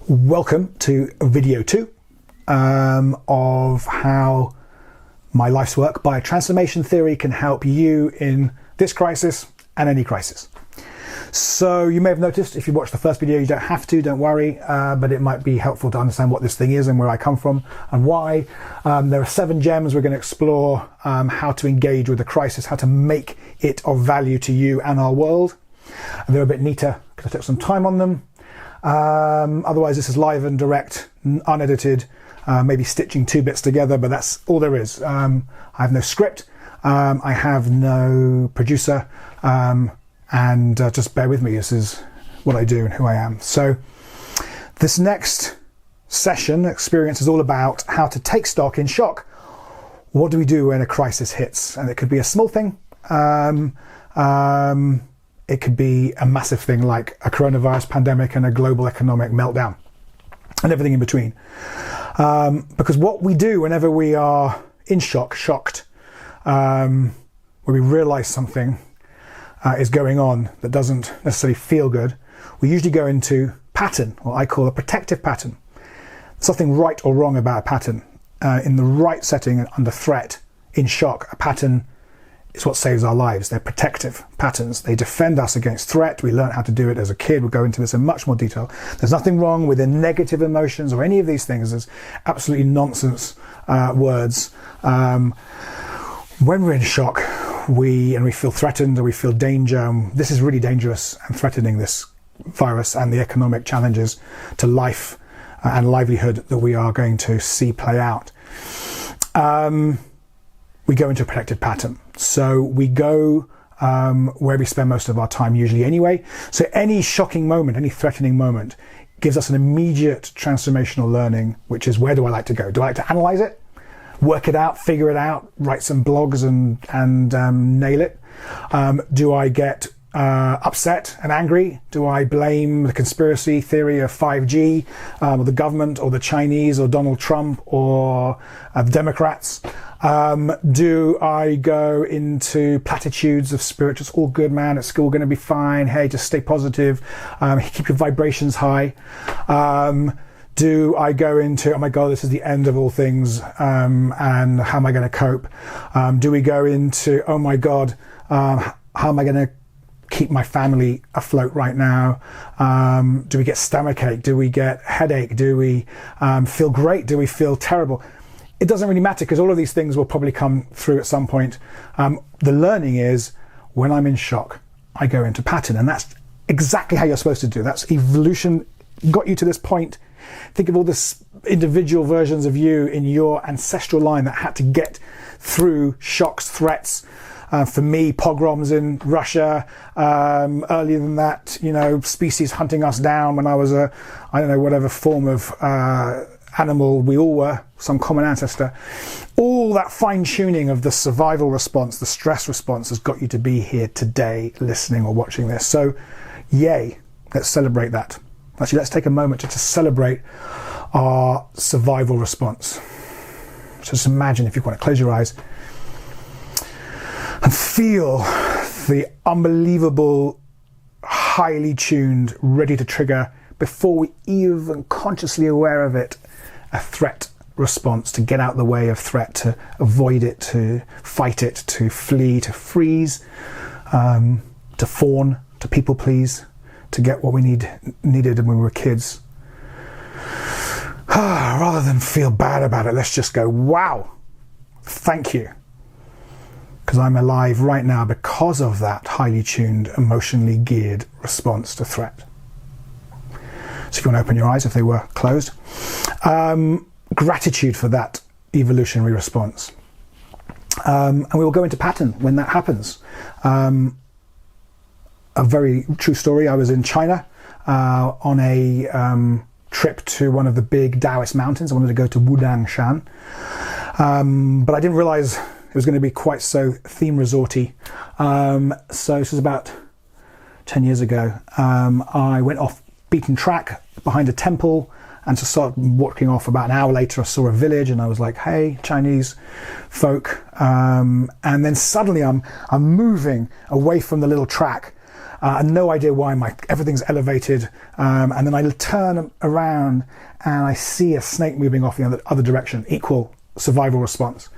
Welcome to video 2 of how my life's work by transformation theory can help you in this crisis and any crisis. So you may have noticed, if you watched the first video, you don't have to, don't worry, but it might be helpful to understand what this thing is and where I come from and why. There are 7 gems we're going to explore how to engage with a crisis, how to make it of value to you and our world. They're a bit neater because I took some time on them. Otherwise this is live and direct, unedited, maybe stitching 2 bits together, but that's all there is. I have no script, I have no producer, and just bear with me. This is what I do and who I am. So this next session experience is all about how to take stock in shock. What do we do when a crisis hits? And it could be a small thing. It could be a massive thing like a coronavirus pandemic and a global economic meltdown and everything in between. Because what we do whenever we are in shocked, when we realize something is going on that doesn't necessarily feel good, we usually go into pattern, what I call a protective pattern. Something right or wrong about a pattern. In the right setting, under threat, in shock, a pattern is what saves our lives. They're protective patterns. They defend us against threat. We learn how to do it as a kid. We'll go into this in much more detail. There's nothing wrong with the negative emotions or any of these things. There's absolutely nonsense words. When we're in shock, we feel threatened or we feel danger. This is really dangerous and threatening, this virus and the economic challenges to life and livelihood that we are going to see play out. We go into a protective pattern. So we go where we spend most of our time usually anyway. So any shocking moment, any threatening moment gives us an immediate transformational learning, which is, where do I like to go? Do I like to analyze it, work it out, figure it out, write some blogs and nail it? Do I get upset and angry? Do I blame the conspiracy theory of 5G or the government or the Chinese or Donald Trump or the Democrats? Do I go into platitudes of spirit? It's all good, man. It's all going to be fine. Hey, just stay positive. Keep your vibrations high. Do I go into, oh my God, this is the end of all things, and how am I going to cope? Do we go into, oh my God, how am I going to keep my family afloat right now? Do we get stomachache? Do we get headache? Do we feel great? Do we feel terrible? It doesn't really matter, because all of these things will probably come through at some point. The learning is, when I'm in shock, I go into pattern, and that's exactly how you're supposed to do. That's evolution got you to this point. Think of all the individual versions of you in your ancestral line that had to get through shocks, threats. For me, pogroms in Russia. Earlier than that, species hunting us down when I was whatever form of animal we all were, some common ancestor. All that fine-tuning of the survival response, the stress response, has got you to be here today listening or watching this. So yay, let's celebrate that. Actually, let's take a moment to celebrate our survival response. So just imagine, if you want to close your eyes and feel the unbelievable, highly tuned, ready to trigger, before we even consciously aware of it, a threat response, to get out of the way of threat, to avoid it, to fight it, to flee, to freeze, to fawn, to people please, to get what we needed when we were kids. Rather than feel bad about it, let's just go, wow, thank you. Because I'm alive right now because of that highly tuned, emotionally geared response to threat. So if you want to open your eyes, if they were closed. Gratitude for that evolutionary response. And we will go into pattern when that happens. A very true story. I was in China on a trip to one of the big Taoist mountains. I wanted to go to Wudangshan. But I didn't realize it was going to be quite so theme resorty. So this was about 10 years ago. I went off beaten track behind a temple, and to start walking off, about an hour later I saw a village, and I was like, hey, Chinese folk. And then suddenly I'm moving away from the little track, no idea why everything's elevated, and then I turn around and I see a snake moving off in the other direction. Equal survival response.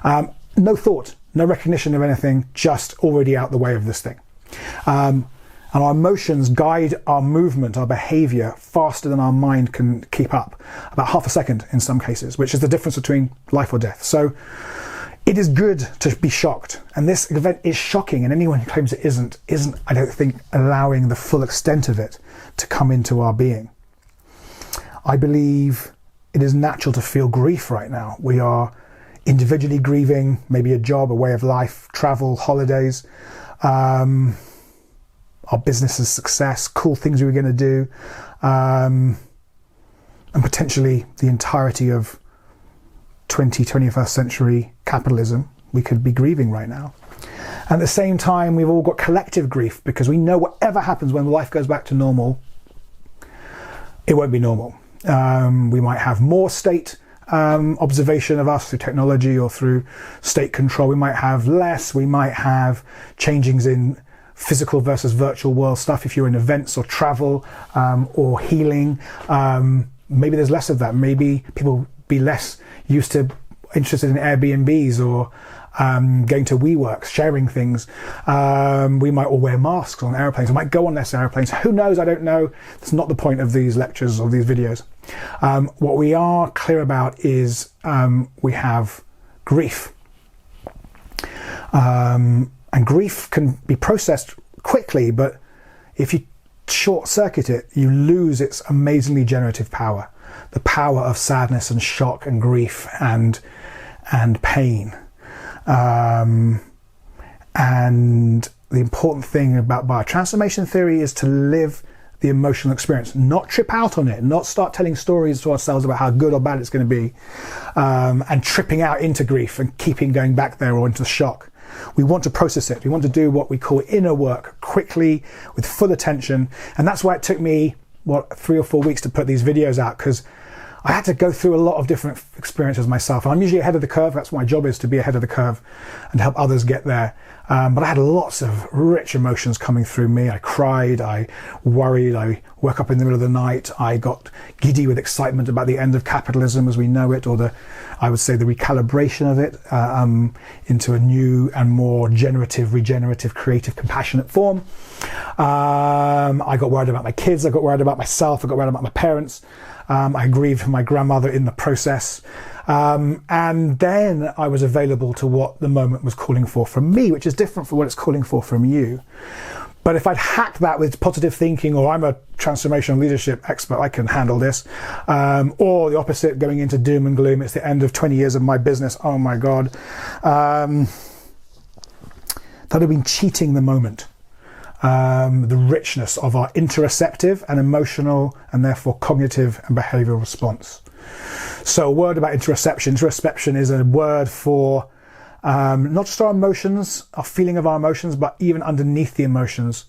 No thought, no recognition of anything, just already out the way of this thing. And our emotions guide our movement, our behavior, faster than our mind can keep up, about half a second in some cases, which is the difference between life or death. So it is good to be shocked, and this event is shocking, and anyone who claims it isn't, I don't think, allowing the full extent of it to come into our being. I believe it is natural to feel grief right now. We are individually grieving, maybe a job, a way of life, travel, holidays, our business's success, cool things we were going to do, and potentially the entirety of 21st century capitalism we could be grieving right now. At the same time, we've all got collective grief because we know whatever happens when life goes back to normal, it won't be normal. We might have more state observation of us through technology or through state control. We might have less. We might have changings in physical versus virtual world stuff if you're in events or travel or healing. Maybe there's less of that. Maybe people be less interested in Airbnbs or going to WeWorks, sharing things. We might all wear masks on airplanes. We might go on less airplanes. Who knows? I don't know. That's not the point of these lectures or these videos. What we are clear about is we have grief. And grief can be processed quickly, but if you short-circuit it, you lose its amazingly generative power. The power of sadness and shock and grief and pain. And the important thing about biotransformation theory is to live the emotional experience, not trip out on it, not start telling stories to ourselves about how good or bad it's going to be, and tripping out into grief and keeping going back there or into shock. We want to process it. We want to do what we call inner work quickly with full attention. And that's why it took me, 3 or 4 weeks to put these videos out, because I had to go through a lot of different experiences myself. And I'm usually ahead of the curve. That's what my job is, to be ahead of the curve and help others get there. But I had lots of rich emotions coming through me. I cried, I worried, I woke up in the middle of the night. I got giddy with excitement about the end of capitalism as we know it, or I would say the recalibration of it into a new and more generative, regenerative, creative, compassionate form. I got worried about my kids. I got worried about myself. I got worried about my parents. I grieved for my grandmother in the process. And then I was available to what the moment was calling for from me, which is different from what it's calling for from you. But if I'd hacked that with positive thinking, or I'm a transformational leadership expert, I can handle this, or the opposite, going into doom and gloom, it's the end of 20 years of my business, oh my God, that'd have been cheating the moment. The richness of our interoceptive and emotional and therefore cognitive and behavioral response. So a word about interoception. Interoception is a word for not just our emotions, our feeling of our emotions, but even underneath the emotions,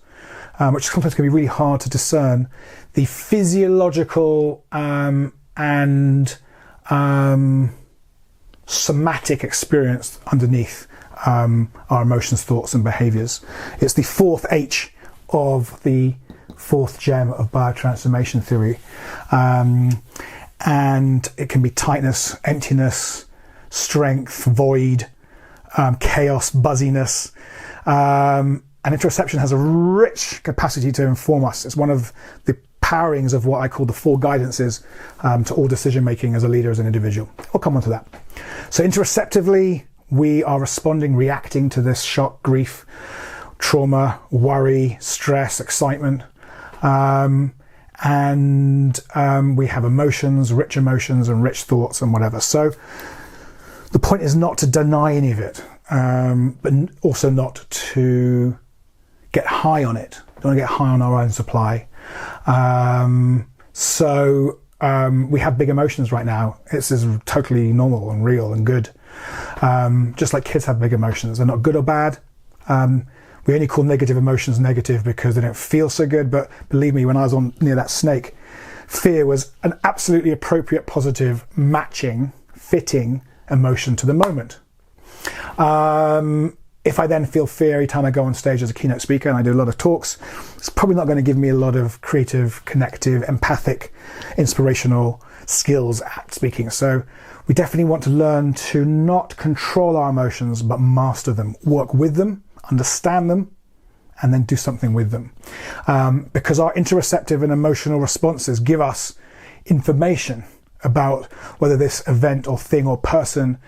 which sometimes can be really hard to discern, the physiological and somatic experience underneath our emotions, thoughts and behaviors. It's the fourth H of the fourth gem of biotransformation theory. And it can be tightness, emptiness, strength, void, chaos, buzziness. And interoception has a rich capacity to inform us. It's one of the powerings of what I call the four guidances to all decision making as a leader, as an individual. I'll come on to that. So interoceptively, we are responding, reacting to this shock, grief, trauma, worry, stress, excitement. And we have emotions and rich thoughts and whatever. So the point is not to deny any of it, but also not to get high on it. Don't want to get high on our own supply. So we have big emotions right now. This is totally normal and real and good. Just like kids have big emotions. They're not good or bad. We only call negative emotions negative because they don't feel so good. But believe me, when I was near that snake, fear was an absolutely appropriate, positive, matching, fitting emotion to the moment. If I then feel fear every time I go on stage as a keynote speaker and I do a lot of talks, it's probably not going to give me a lot of creative, connective, empathic, inspirational skills at speaking. So we definitely want to learn to not control our emotions, but master them, work with them, understand them, and then do something with them. Because our interoceptive and emotional responses give us information about whether this event or thing or person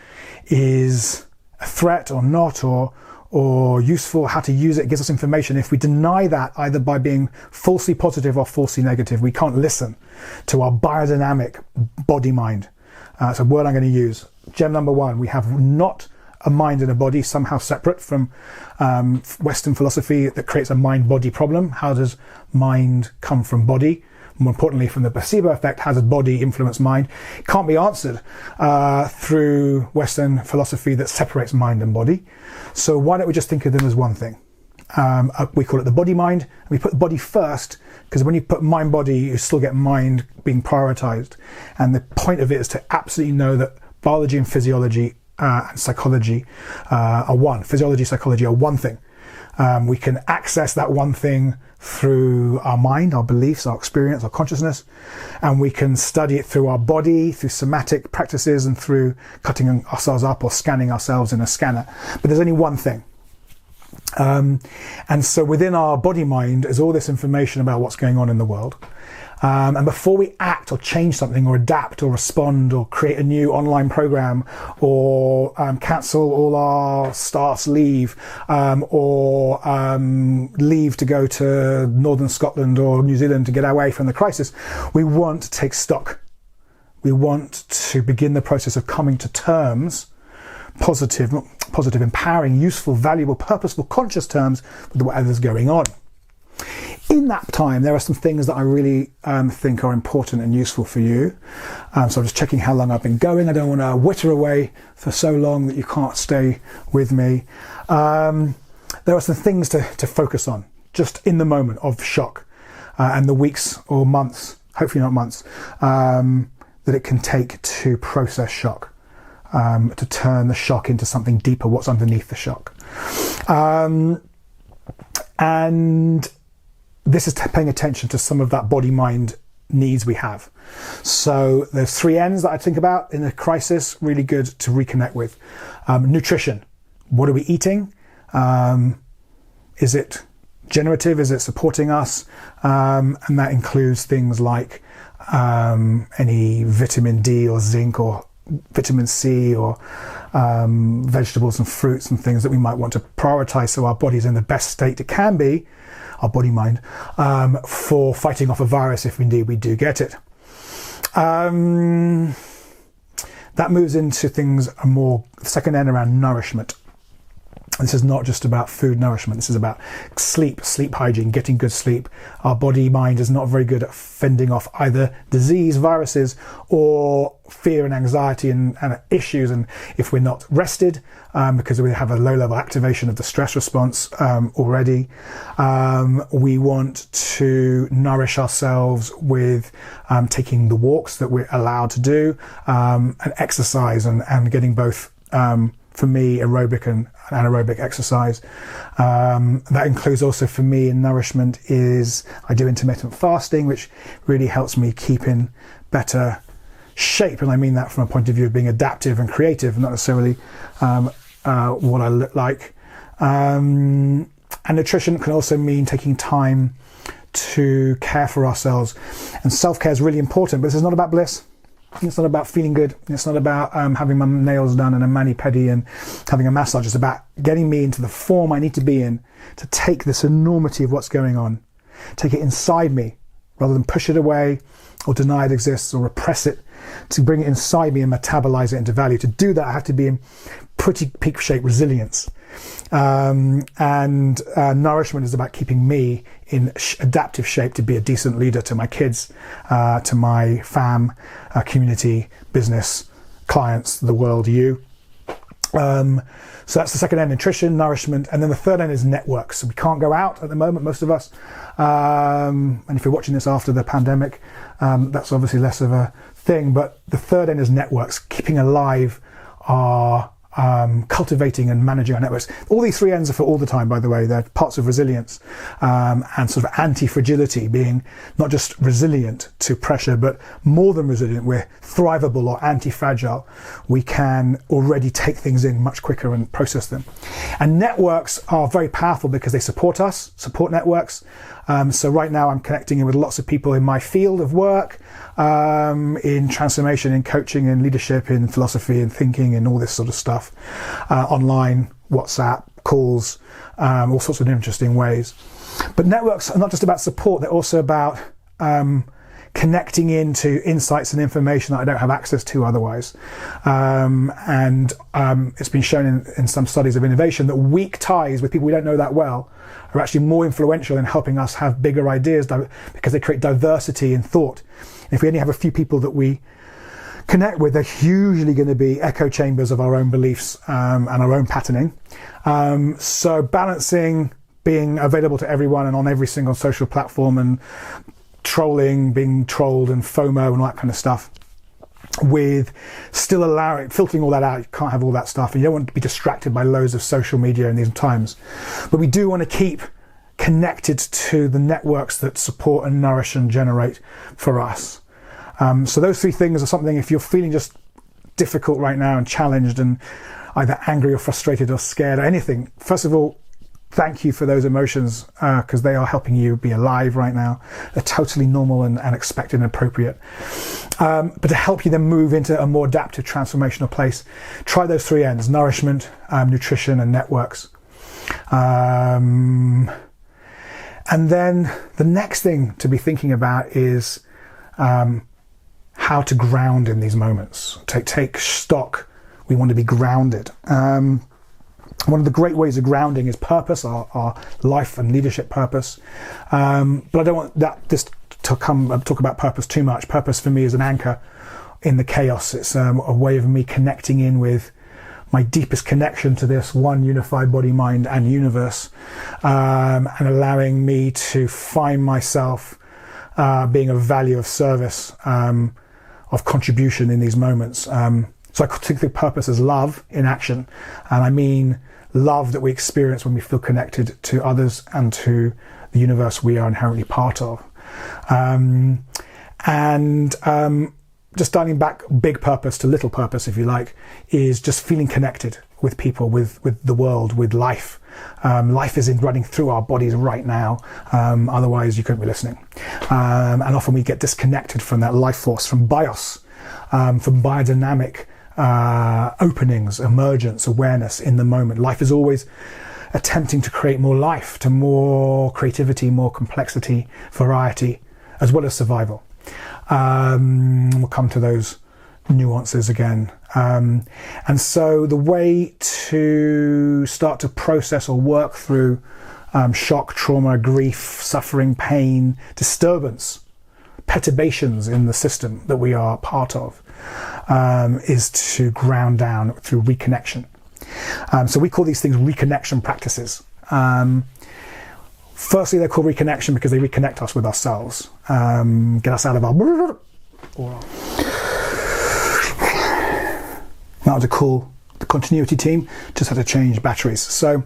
is a threat or not, or useful, how to use it. It gives us information. If we deny that, either by being falsely positive or falsely negative, we can't listen to our biodynamic body-mind. It's a word I'm going to use. Gem number one, we have not a mind and a body, somehow separate from Western philosophy that creates a mind-body problem. How does mind come from body? More importantly, from the placebo effect, how does body influence mind? It can't be answered through Western philosophy that separates mind and body. So why don't we just think of them as one thing? We call it the body-mind, and we put the body first, because when you put mind-body, you still get mind being prioritized. And the point of it is to absolutely know that biology and physiology and psychology are one. Physiology, psychology are one thing. We can access that one thing through our mind, our beliefs, our experience, our consciousness, and we can study it through our body, through somatic practices, and through cutting ourselves up or scanning ourselves in a scanner. But there's only one thing. And so within our body-mind is all this information about what's going on in the world. And before we act or change something or adapt or respond or create a new online program or cancel all our staff's leave or leave to go to Northern Scotland or New Zealand to get away from the crisis, we want to take stock. We want to begin the process of coming to terms, positive, empowering, useful, valuable, purposeful, conscious terms with whatever's going on. In that time, there are some things that I really think are important and useful for you. So I'm just checking how long I've been going. I don't want to witter away for so long that you can't stay with me. There are some things to focus on, just in the moment of shock and the weeks or months, hopefully not months, that it can take to process shock, to turn the shock into something deeper, what's underneath the shock. And this is paying attention to some of that body-mind needs we have. So there's 3 N's that I think about in a crisis, really good to reconnect with. Nutrition. What are we eating? Is it generative? Is it supporting us? And that includes things like any vitamin D or zinc or vitamin C or vegetables and fruits and things that we might want to prioritize so our body's in the best state it can be, our body mind, for fighting off a virus if indeed we do get it. That moves into things more, the second N around nourishment. This is not just about food nourishment. This is about sleep hygiene, getting good sleep. Our body mind is not very good at fending off either disease, viruses, or fear and anxiety and issues. And if we're not rested, because we have a low level activation of the stress response already, we want to nourish ourselves with taking the walks that we're allowed to do, and exercise and getting both, for me, aerobic and anaerobic exercise. That includes also for me in nourishment is I do intermittent fasting, which really helps me keep in better shape. And I mean that from a point of view of being adaptive and creative, not necessarily what I look like. And nutrition can also mean taking time to care for ourselves. And self-care is really important, but this is not about bliss. It's not about feeling good. It's not about having my nails done and a mani-pedi and having a massage. It's about getting me into the form I need to be in to take this enormity of what's going on, take it inside me rather than push it away or deny it exists or repress it, to bring it inside me and metabolize it into value. To do that, I have to be in pretty peak shape resilience. And nourishment is about keeping me in adaptive shape to be a decent leader to my kids, to my fam, community, business, clients, the world, you. So that's the second N, nutrition, nourishment. And then the third N is networks. So we can't go out at the moment, most of us. And if you're watching this after the pandemic, that's obviously less of a thing. But the third N is networks, keeping alive our cultivating and managing our networks. All these three N's are for all the time, by the way. They're parts of resilience, and sort of anti-fragility, being not just resilient to pressure, but more than resilient. We're thrivable or anti-fragile. We can already take things in much quicker and process them. And networks are very powerful because they support us, support networks. So right now I'm connecting in with lots of people in my field of work, in transformation, in coaching, in leadership, in philosophy, in thinking, and all this sort of stuff, online, WhatsApp, calls, all sorts of interesting ways. But networks are not just about support, they're also about connecting into insights and information that I don't have access to otherwise. It's been shown in some studies of innovation that weak ties with people we don't know that well are actually more influential in helping us have bigger ideas, because they create diversity in thought. If we only have a few people that we connect with, they're usually going to be echo chambers of our own beliefs and our own patterning. So balancing being available to everyone and on every single social platform, and trolling, being trolled, and FOMO and all that kind of stuff, with still filtering all that out. You can't have all that stuff, and you don't want to be distracted by loads of social media in these times. But we do want to keep connected to the networks that support and nourish and generate for us. So those three things are something, if you're feeling just difficult right now and challenged and either angry or frustrated or scared or anything, first of all, thank you for those emotions, because they are helping you be alive right now. They're totally normal and expected and appropriate. But to help you then move into a more adaptive, transformational place, try those three N's: nourishment, nutrition, and networks. And then the next thing to be thinking about is how to ground in these moments. Take stock. We want to be grounded. One of the great ways of grounding is purpose, our life and leadership purpose. But I don't want this to talk about purpose too much. Purpose for me is an anchor in the chaos. It's a way of me connecting in with my deepest connection to this one unified body, mind, and universe, and allowing me to find myself being of value, of service, of contribution in these moments. So I think the purpose is love in action, and I mean love that we experience when we feel connected to others and to the universe we are inherently part of. Just dialing back big purpose to little purpose, if you like, is just feeling connected with people, with the world, with life. Life is running through our bodies right now, otherwise you couldn't be listening. And often we get disconnected from that life force, from bios, from biodynamic openings, emergence, awareness in the moment. Life is always attempting to create more life, to more creativity, more complexity, variety, as well as survival. We'll come to those nuances again. And so the way to start to process or work through shock, trauma, grief, suffering, pain, disturbance, perturbations in the system that we are part of, is to ground down through reconnection. So we call these things reconnection practices. Firstly, they're called reconnection because they reconnect us with ourselves, get us out of our... That was a cool, the continuity team just had to change batteries. So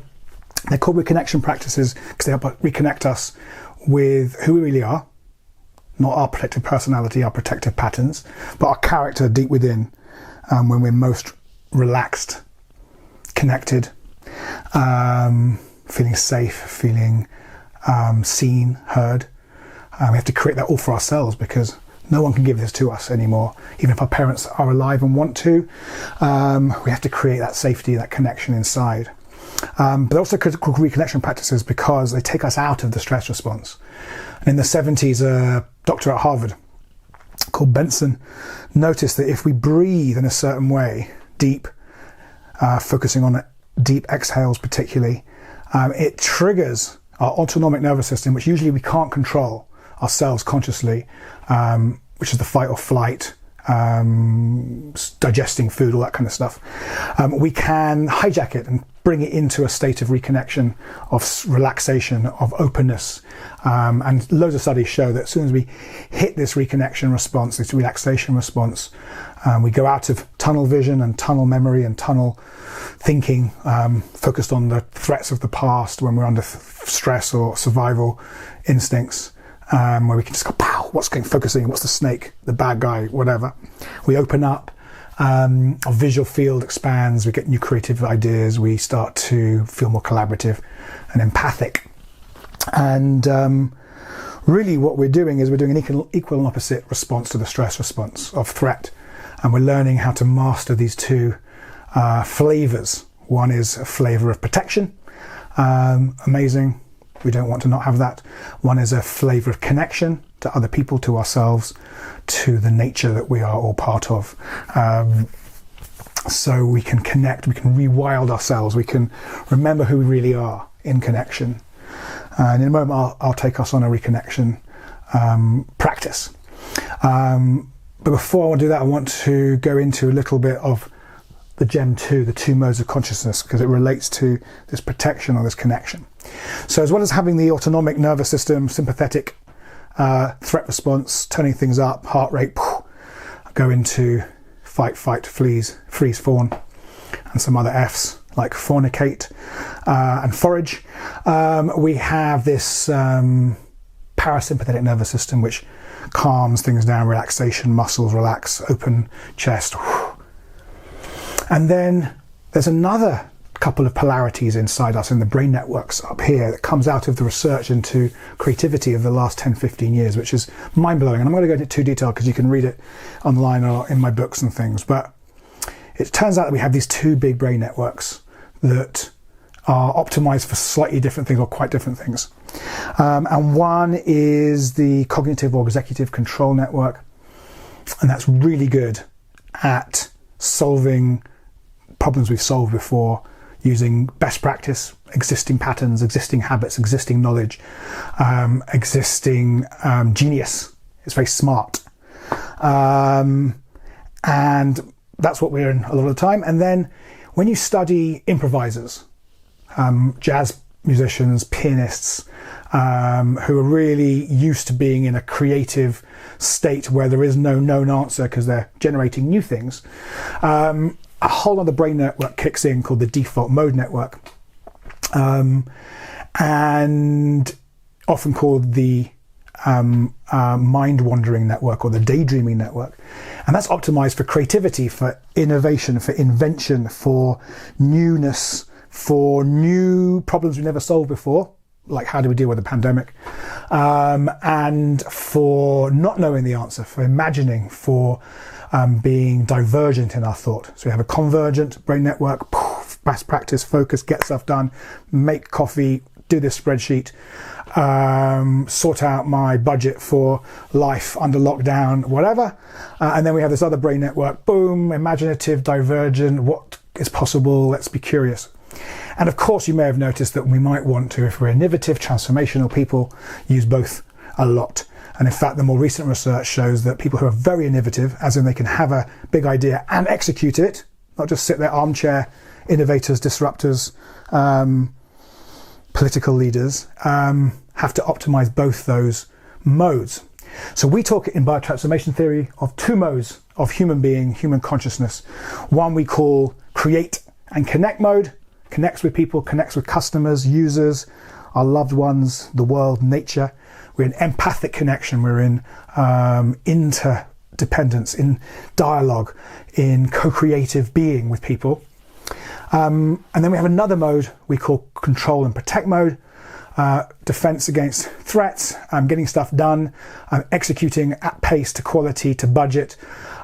they're called reconnection practices because they help reconnect us with who we really are, not our protective personality, our protective patterns, but our character deep within, when we're most relaxed, connected, feeling safe, feeling seen, heard. We have to create that all for ourselves because no one can give this to us anymore. Even if our parents are alive and want to, we have to create that safety, that connection inside. But also critical reconnection practices because they take us out of the stress response. And in the 70s, a doctor at Harvard called Benson noticed that if we breathe in a certain way, deep, focusing on deep exhales particularly, it triggers our autonomic nervous system, which usually we can't control ourselves consciously, which is the fight or flight, digesting food, all that kind of stuff. We can hijack it and bring it into a state of reconnection, of relaxation, of openness. And loads of studies show that as soon as we hit this reconnection response, this relaxation response, we go out of tunnel vision and tunnel memory and tunnel thinking, focused on the threats of the past when we're under stress or survival instincts, where we can just go, pow, focusing, what's the snake, the bad guy, whatever. We open up, our visual field expands, we get new creative ideas, we start to feel more collaborative and empathic. And really what we're doing is we're doing an equal and opposite response to the stress response of threat. And we're learning how to master these two flavors. One is a flavor of protection, amazing, we don't want to not have that. One is a flavor of connection to other people, to ourselves, to the nature that we are all part of. So we can connect, we can rewild ourselves, we can remember who we really are in connection. And in a moment I'll take us on a reconnection practice. But before I want to do that, I want to go into a little bit of the Gem 2, the two modes of consciousness, because it relates to this protection or this connection. So as well as having the autonomic nervous system, sympathetic threat response, turning things up, heart rate, go into fight, freeze, fawn, and some other Fs like fornicate and forage. We have this parasympathetic nervous system, which calms things down, relaxation, muscles relax, open chest. And then there's another couple of polarities inside us in the brain networks up here that comes out of the research into creativity of the last 10-15 years, which is mind-blowing. And I'm going to go into too detail because you can read it online or in my books and things. But it turns out that we have these two big brain networks that are optimized for slightly different things or quite different things. And one is the cognitive or executive control network. And that's really good at solving problems we've solved before using best practice, existing patterns, existing habits, existing knowledge, existing genius. It's very smart. And that's what we're in a lot of the time. And then when you study improvisers, jazz musicians, pianists, who are really used to being in a creative state where there is no known answer because they're generating new things, a whole other brain network kicks in called the default mode network, and often called the mind wandering network or the daydreaming network. And that's optimized for creativity, for innovation, for invention, for newness, for new problems we never solved before, like how do we deal with a pandemic, and for not knowing the answer, for imagining, for being divergent in our thought. So we have a convergent brain network, best practice, focus, get stuff done, make coffee, do this spreadsheet, sort out my budget for life under lockdown, whatever. And then we have this other brain network, boom, imaginative, divergent, what is possible, let's be curious. And of course you may have noticed that we might want to, if we're innovative, transformational people, use both a lot. And in fact, the more recent research shows that people who are very innovative, as in they can have a big idea and execute it, not just sit there armchair innovators, disruptors, political leaders, have to optimize both those modes. So we talk in biotransformation theory of two modes of human being, human consciousness. One we call create and connect mode, connects with people, connects with customers, users, our loved ones, the world, nature. We're in empathic connection, we're in interdependence, in dialogue, in co-creative being with people. And then we have another mode we call control and protect mode, defense against threats, getting stuff done, executing at pace, to quality, to budget,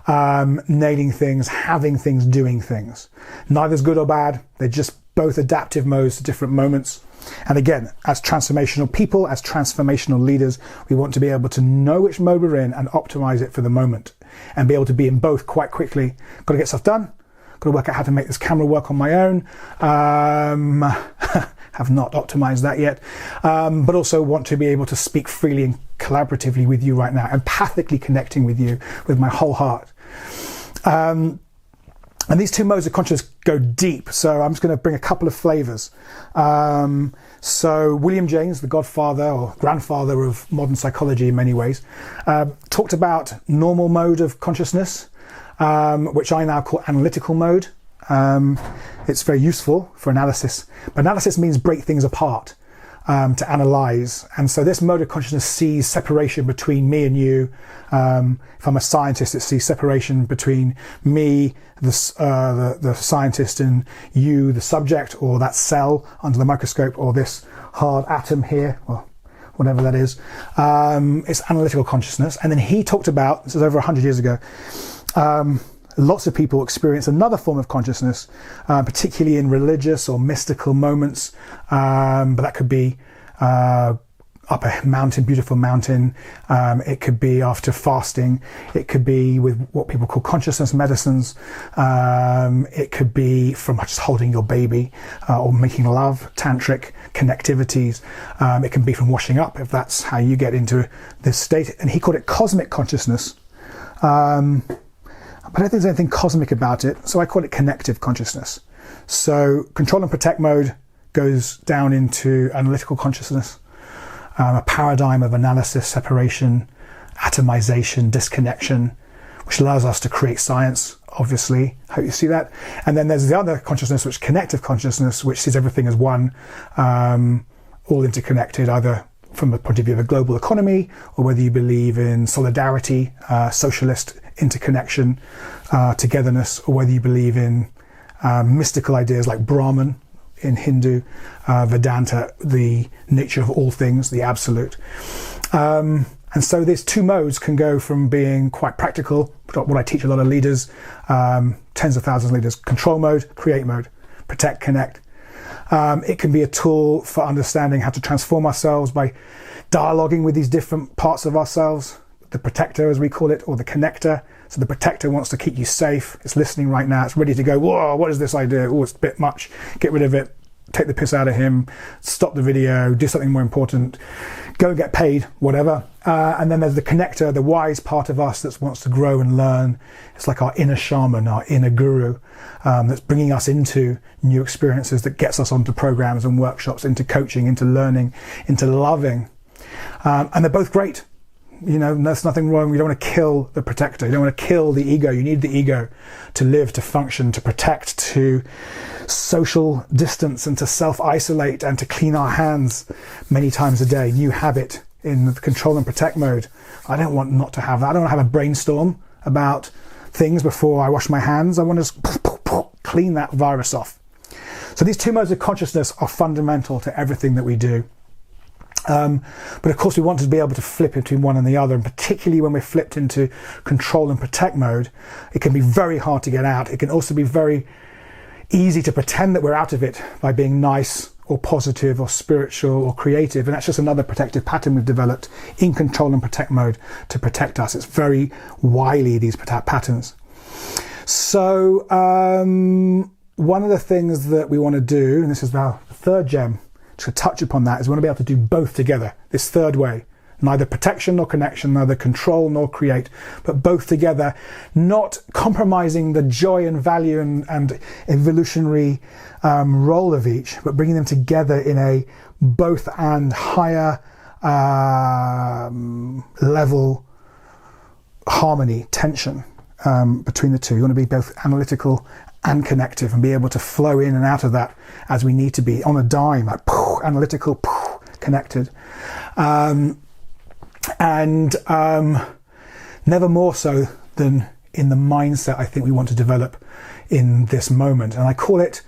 nailing things, having things, doing things. Neither's good or bad, they're just both adaptive modes to different moments. And again, as transformational people, as transformational leaders, we want to be able to know which mode we're in and optimize it for the moment and be able to be in both quite quickly. Got to get stuff done. Got to work out how to make this camera work on my own. Have not optimized that yet. But also want to be able to speak freely and collaboratively with you right now, empathically connecting with you with my whole heart. And these two modes of consciousness go deep. So I'm just going to bring a couple of flavors. So William James, the godfather or grandfather of modern psychology in many ways, talked about normal mode of consciousness, which I now call analytical mode. It's very useful for analysis. But analysis means break things apart, to analyze. And so this mode of consciousness sees separation between me and you. If I'm a scientist, it sees separation between me, the scientist, and you, the subject, or that cell under the microscope, or this hard atom here, or whatever that is. It's analytical consciousness. And then he talked about, this is over 100 years ago, lots of people experience another form of consciousness, particularly in religious or mystical moments. But that could be up a mountain, beautiful mountain. It could be after fasting. It could be with what people call consciousness medicines. It could be from just holding your baby or making love, tantric connectivities. It can be from washing up, if that's how you get into this state. And he called it cosmic consciousness. But I don't think there's anything cosmic about it, so I call it connective consciousness. So control and protect mode goes down into analytical consciousness, a paradigm of analysis, separation, atomization, disconnection, which allows us to create science, obviously. Hope you see that. And then there's the other consciousness, which is connective consciousness, which sees everything as one, all interconnected, either from the point of view of a global economy, or whether you believe in solidarity, socialist interconnection, togetherness, or whether you believe in mystical ideas like Brahman in Hindu, Vedanta, the nature of all things, the absolute. And so these two modes can go from being quite practical, what I teach a lot of leaders, tens of thousands of leaders, control mode, create mode, protect, connect. It can be a tool for understanding how to transform ourselves by dialoguing with these different parts of ourselves, the protector, as we call it, or the connector. So the protector wants to keep you safe. It's listening right now. It's ready to go, whoa, what is this idea? Oh, it's a bit much. Get rid of it. Take the piss out of him. Stop the video. Do something more important. Go and get paid, whatever. And then there's the connector, the wise part of us that wants to grow and learn. It's like our inner shaman, our inner guru, that's bringing us into new experiences, that gets us onto programs and workshops, into coaching, into learning, into loving. And they're both great. You know, there's nothing wrong. You don't want to kill the protector. You don't want to kill the ego. You need the ego to live, to function, to protect, to social distance, and to self-isolate, and to clean our hands many times a day. New habit in the control and protect mode. I don't want not to have that. I don't want to have a brainstorm about things before I wash my hands. I want to just clean that virus off. So these two modes of consciousness are fundamental to everything that we do. But of course we want to be able to flip between one and the other, and particularly when we're flipped into control and protect mode, it can be very hard to get out. It can also be very easy to pretend that we're out of it by being nice or positive or spiritual or creative, and that's just another protective pattern we've developed in control and protect mode to protect us. It's very wily, these patterns. So one of the things that we want to do, and this is our third gem to touch upon, that is we want to be able to do both together, this third way. Neither protection nor connection, neither control nor create, but both together, not compromising the joy and value and evolutionary role of each, but bringing them together in a both and higher level harmony, tension between the two. You want to be both analytical and connective, and be able to flow in and out of that as we need to be on a dime, like analytical, connected. And never more so than in the mindset I think we want to develop in this moment. And I call it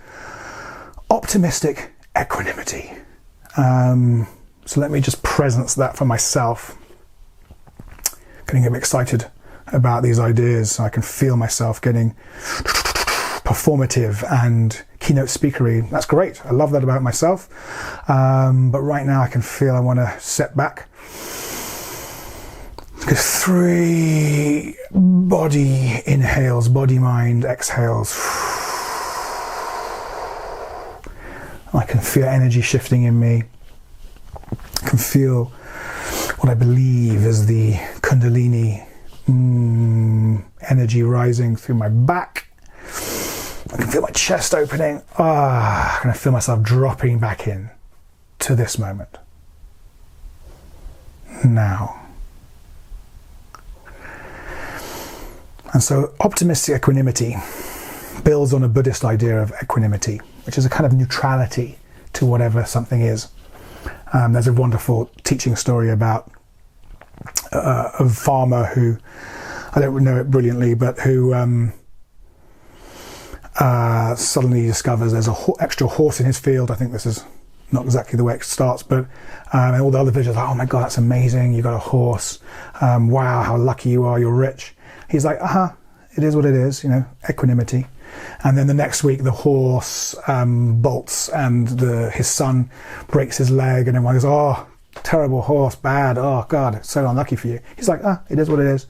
optimistic equanimity. So let me just presence that for myself. Getting a bit excited about these ideas. I can feel myself getting performative and keynote speakery. That's great. I love that about myself. But right now I can feel I want to step back. 3 body inhales, body mind exhales. I can feel energy shifting in me. I can feel what I believe is the Kundalini energy rising through my back. I can feel my chest opening. I can feel myself dropping back in to this moment. Now. And so optimistic equanimity builds on a Buddhist idea of equanimity, which is a kind of neutrality to whatever something is. There's a wonderful teaching story about a farmer who, I don't know it brilliantly, but who suddenly discovers there's an extra horse in his field. I think this is not exactly the way it starts, but and all the other villagers are like, oh my God, that's amazing, you got a horse. Wow, how lucky you are, you're rich. He's like, it is what it is, equanimity. And then the next week, the horse bolts and his son breaks his leg, and everyone goes, oh, terrible horse, bad, oh God, it's so unlucky for you. He's like, it is what it is.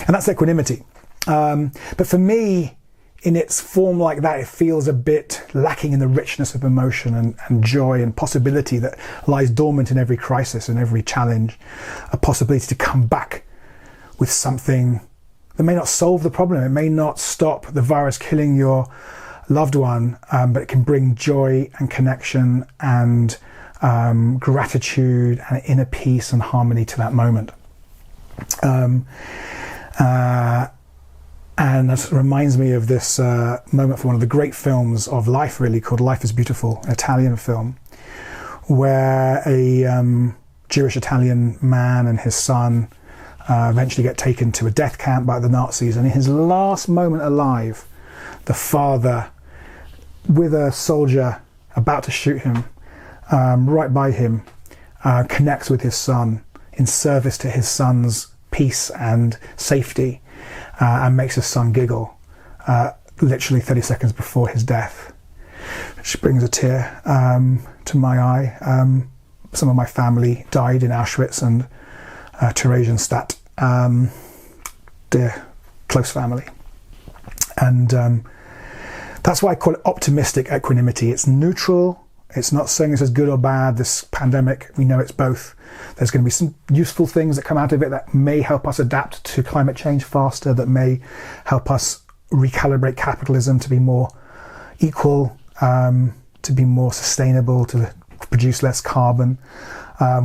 And that's equanimity. But for me, in its form like that, it feels a bit lacking in the richness of emotion and joy and possibility that lies dormant in every crisis and every challenge. A possibility to come back with something that may not solve the problem. It may not stop the virus killing your loved one, but it can bring joy and connection and gratitude and inner peace and harmony to that moment. And that reminds me of this moment from one of the great films of life, really, called Life is Beautiful, an Italian film, where a Jewish Italian man and his son eventually get taken to a death camp by the Nazis. And in his last moment alive, the father, with a soldier about to shoot him, right by him, connects with his son in service to his son's peace and safety, and makes his son giggle, literally 30 seconds before his death, which brings a tear to my eye. Some of my family died in Auschwitz and Theresienstadt, dear close family. And that's why I call it optimistic equanimity. It's neutral. It's not saying this is good or bad, this pandemic. We know it's both. There's going to be some useful things that come out of it that may help us adapt to climate change faster, that may help us recalibrate capitalism to be more equal, to be more sustainable, to produce less carbon.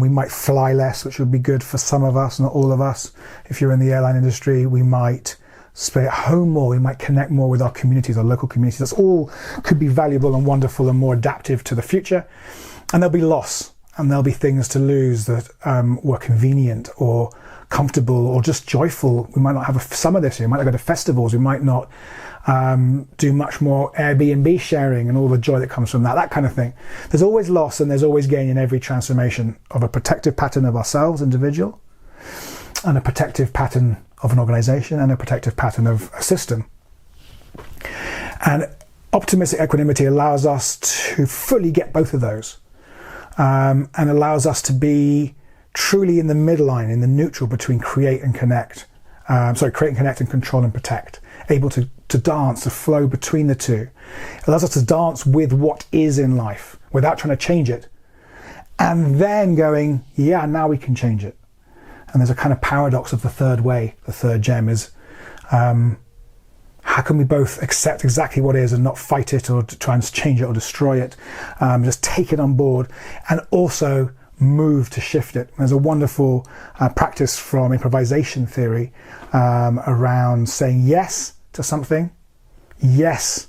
We might fly less, which would be good for some of us, not all of us. If you're in the airline industry, we might stay at home more, we might connect more with our communities, our local communities. That's all could be valuable and wonderful and more adaptive to the future. And there'll be loss, and there'll be things to lose that were convenient or comfortable or just joyful. We might not have some of this year. We might not go to festivals. We might not do much more Airbnb sharing and all the joy that comes from that kind of thing. There's always loss and there's always gain in every transformation of a protective pattern of ourselves, individual, and a protective pattern of an organization, and a protective pattern of a system. And optimistic equanimity allows us to fully get both of those, and allows us to be truly in the midline, in the neutral between create and connect. Create and connect and control and protect. Able to dance, to flow between the two. It allows us to dance with what is in life without trying to change it. And then going, yeah, now we can change it. And there's a kind of paradox of the third way. The third gem is, how can we both accept exactly what is and not fight it or try and change it or destroy it? Just take it on board and also move to shift it. There's a wonderful practice from improvisation theory around saying yes to something. Yes,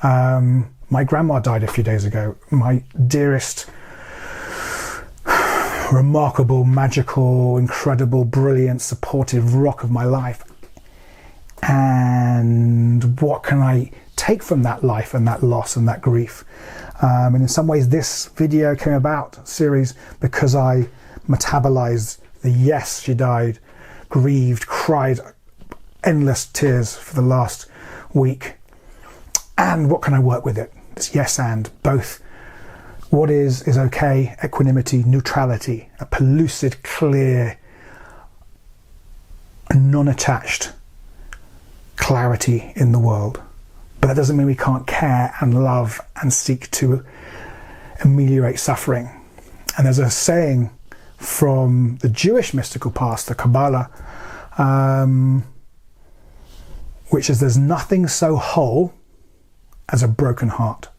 my grandma died a few days ago. My dearest, remarkable, magical, incredible, brilliant, supportive rock of my life. And what can I take from that life and that loss and that grief? And in some ways this video came about, series, because I metabolized the yes, she died, grieved, cried endless tears for the last week. And what can I work with it? It's yes and both. What is okay, equanimity, neutrality, a pellucid, clear, non-attached clarity in the world. But that doesn't mean we can't care and love and seek to ameliorate suffering. And there's a saying from the Jewish mystical past, the Kabbalah, which is there's nothing so whole as a broken heart.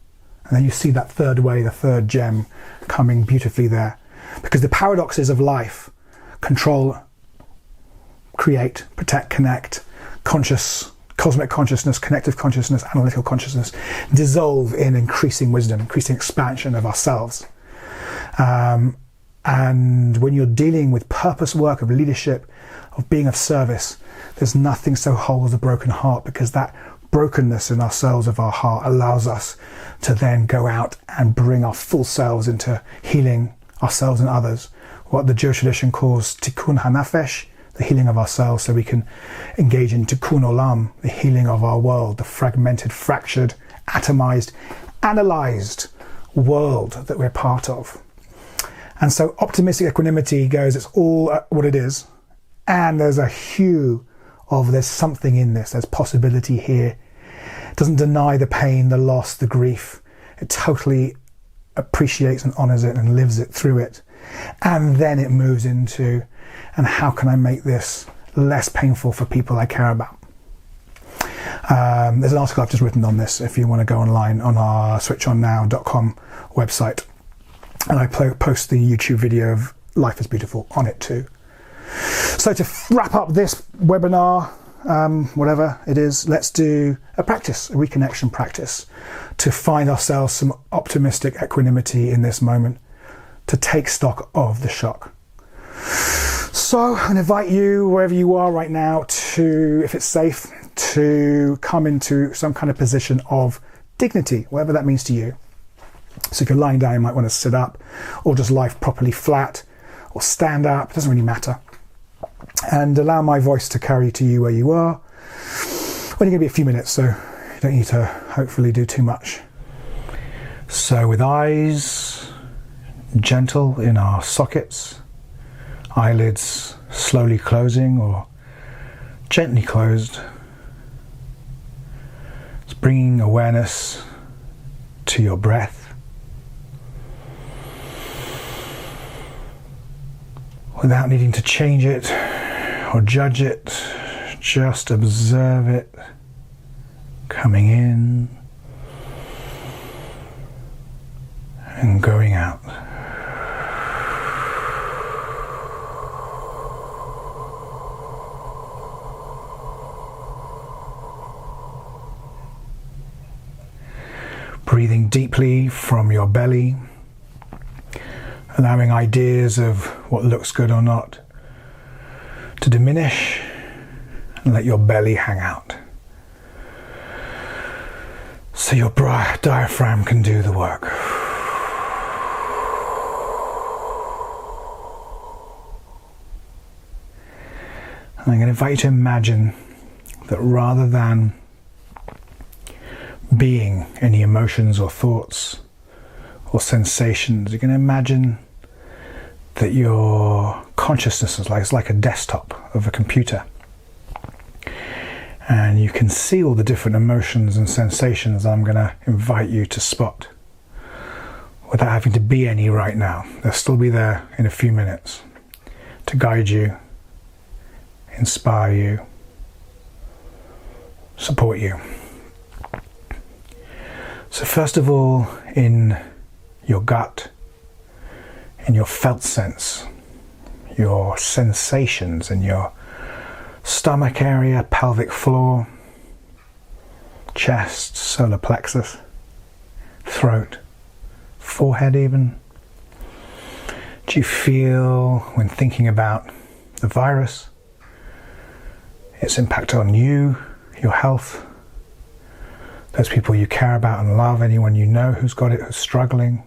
And then you see that third way, the third gem coming beautifully there. Because the paradoxes of life, control, create, protect, connect, cosmic consciousness, connective consciousness, analytical consciousness, dissolve in increasing wisdom, increasing expansion of ourselves. And when you're dealing with purpose work of leadership, of being of service, there's nothing so whole as a broken heart, because that brokenness in ourselves of our heart allows us to then go out and bring our full selves into healing ourselves and others. What the Jewish tradition calls tikkun hanafesh, the healing of ourselves, so we can engage in tikkun olam, the healing of our world, the fragmented, fractured, atomized, analyzed world that we're part of. And so optimistic equanimity goes, it's all what it is, and there's a hue of there's something in this, there's possibility here. It doesn't deny the pain, the loss, the grief. It totally appreciates and honors it and lives it through it. And then it moves into, and how can I make this less painful for people I care about? There's an article I've just written on this if you want to go online on our switchonnow.com website. And I post the YouTube video of Life is Beautiful on it too. So to wrap up this webinar, whatever it is, let's do a practice, a reconnection practice, to find ourselves some optimistic equanimity in this moment, to take stock of the shock. So I invite you, wherever you are right now, to, if it's safe, to come into some kind of position of dignity, whatever that means to you. So if you're lying down, you might want to sit up, or just lie properly flat, or stand up, it doesn't really matter. And allow my voice to carry to you where you are. Only going to be a few minutes, so you don't need to hopefully do too much. So with eyes gentle in our sockets, eyelids slowly closing or gently closed, it's bringing awareness to your breath. Without needing to change it or judge it, just observe it coming in and going out. Breathing deeply from your belly, allowing ideas of what looks good or not to diminish, and let your belly hang out. So your diaphragm can do the work. And I'm going to invite you to imagine that rather than being any emotions or thoughts or sensations, you're going to imagine that your consciousness is like a desktop of a computer, and you can see all the different emotions and sensations I'm going to invite you to spot without having to be any right now. They'll still be there in a few minutes to guide you, inspire you, support you. So first of all, in your gut, in your felt sense, your sensations in your stomach area, pelvic floor, chest, solar plexus, throat, forehead even. Do you feel, when thinking about the virus, its impact on you, your health, those people you care about and love, anyone you know who's got it, who's struggling,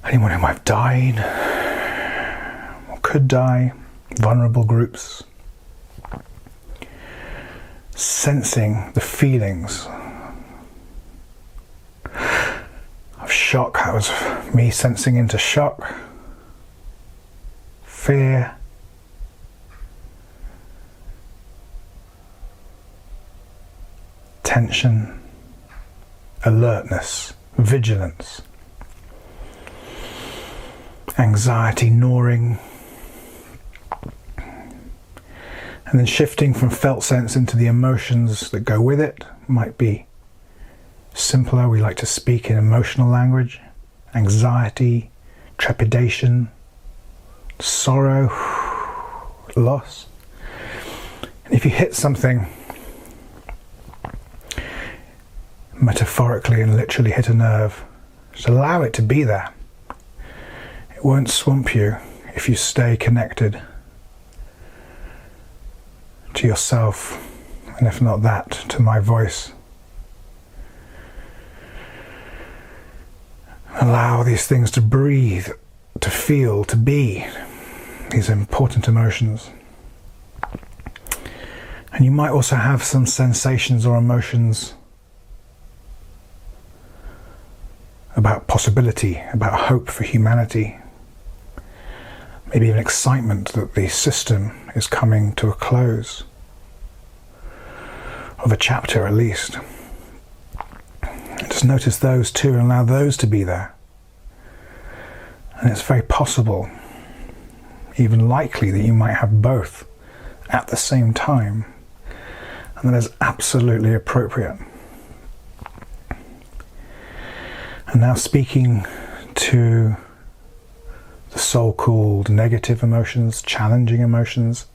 anyone who might have died or could die, vulnerable groups. Sensing the feelings of shock. That was me sensing into shock, fear, tension, alertness, vigilance, anxiety gnawing, And then shifting from felt sense into the emotions that go with it might be simpler. We like to speak in emotional language: anxiety, trepidation, sorrow, loss. And if you hit something, metaphorically and literally hit a nerve, just allow it to be there. It won't swamp you if you stay connected to yourself, and if not that, to my voice. Allow these things to breathe, to feel, to be, these important emotions. And you might also have some sensations or emotions about possibility, about hope for humanity, maybe even excitement that the system is coming to a close, of a chapter at least. Just notice those too and allow those to be there. And it's very possible, even likely, that you might have both at the same time, and that is absolutely appropriate. And now speaking to the so-called negative emotions, challenging emotions,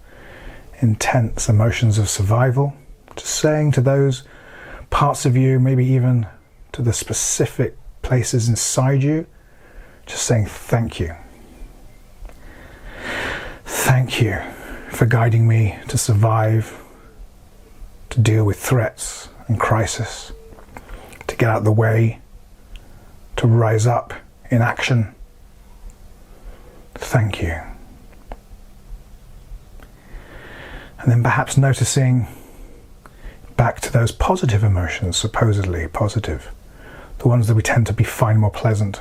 intense emotions of survival, just saying to those parts of you, maybe even to the specific places inside you, just saying thank you. Thank you for guiding me to survive, to deal with threats and crisis, to get out of the way, to rise up in action. Thank you. And then perhaps noticing back to those positive emotions, supposedly positive, the ones that we tend to find more pleasant.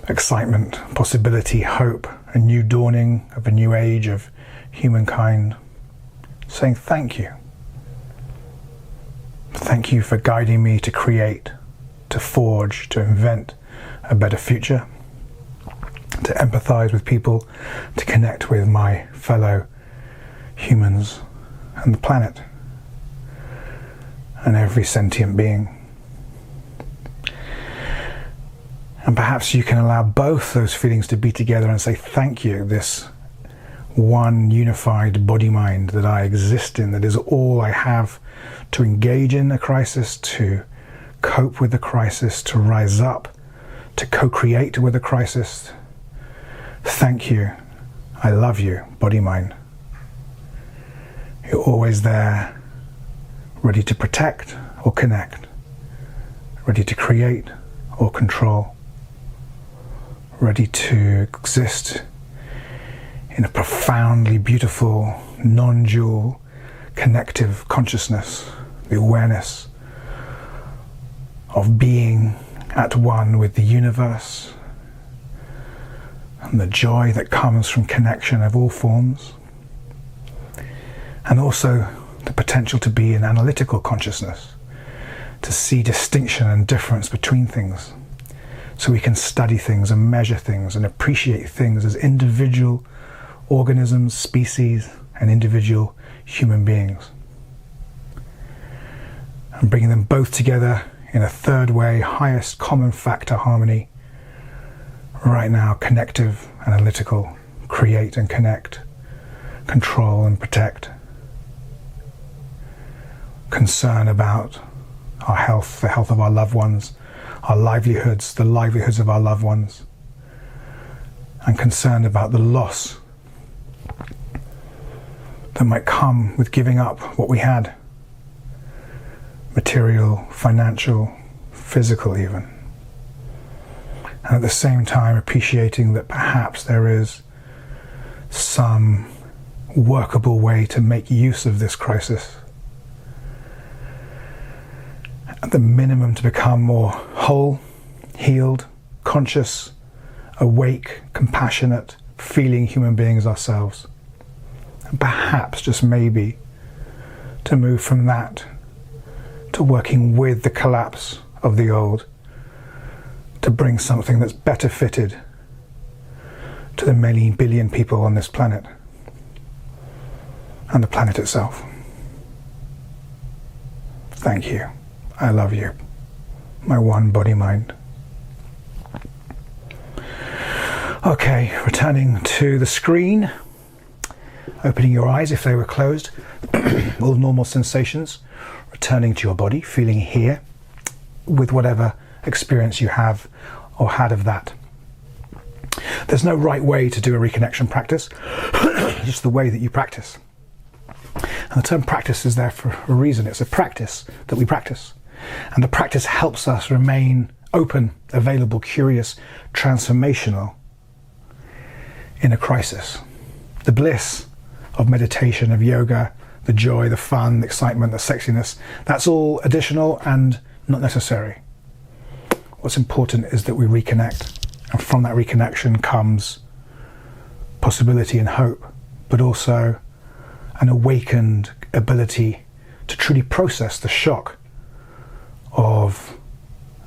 Excitement, possibility, hope, a new dawning of a new age of humankind. Saying thank you. Thank you for guiding me to create, to forge, to invent a better future, to empathize with people, to connect with my fellow humans and the planet and every sentient being. And perhaps you can allow both those feelings to be together and say thank you, this one unified body-mind that I exist in, that is all I have to engage in a crisis, to cope with the crisis, to rise up, to co-create with the crisis. Thank you. I love you, body-mind. You're always there, ready to protect or connect, ready to create or control, ready to exist in a profoundly beautiful, non-dual, connective consciousness, the awareness of being at one with the universe, and the joy that comes from connection of all forms, and also the potential to be an analytical consciousness, to see distinction and difference between things, so we can study things and measure things and appreciate things as individual organisms, species, and individual human beings. And bringing them both together in a third way, highest common factor harmony. Right now, connective, analytical, create and connect, control and protect. Concern about our health, the health of our loved ones, our livelihoods, the livelihoods of our loved ones, and concerned about the loss that might come with giving up what we had, material, financial, physical even. And at the same time appreciating that perhaps there is some workable way to make use of this crisis. At the minimum, to become more whole, healed, conscious, awake, compassionate, feeling human beings ourselves. And perhaps, just maybe, to move from that to working with the collapse of the old, to bring something that's better fitted to the many billion people on this planet. and the planet itself. Thank you. I love you. My one body mind. Okay, returning to the screen, opening your eyes if they were closed, all normal sensations, returning to your body, feeling here with whatever experience you have or had of that. There's no right way to do a reconnection practice, just the way that you practice. And the term practice is there for a reason. It's a practice that we practice. And the practice helps us remain open, available, curious, transformational in a crisis. The bliss of meditation, of yoga, the joy, the fun, the excitement, the sexiness, that's all additional and not necessary. What's important is that we reconnect. And from that reconnection comes possibility and hope, but also an awakened ability to truly process the shock of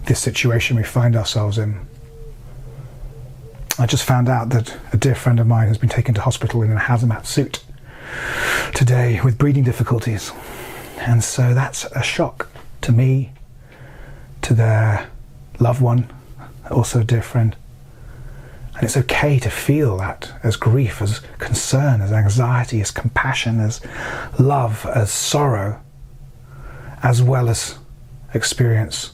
this situation we find ourselves in. I just found out that a dear friend of mine has been taken to hospital in a hazmat suit today with breathing difficulties. And so that's a shock to me, to their loved one, also a dear friend. And it's okay to feel that as grief, as concern, as anxiety, as compassion, as love, as sorrow, as well as experience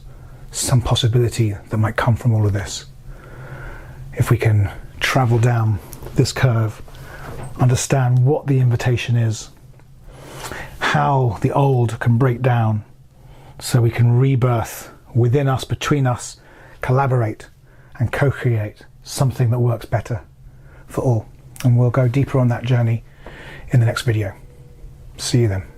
some possibility that might come from all of this. If we can travel down this curve, understand what the invitation is, how the old can break down so we can rebirth within us, between us, collaborate and co-create something that works better for all. And we'll go deeper on that journey in the next video. See you then.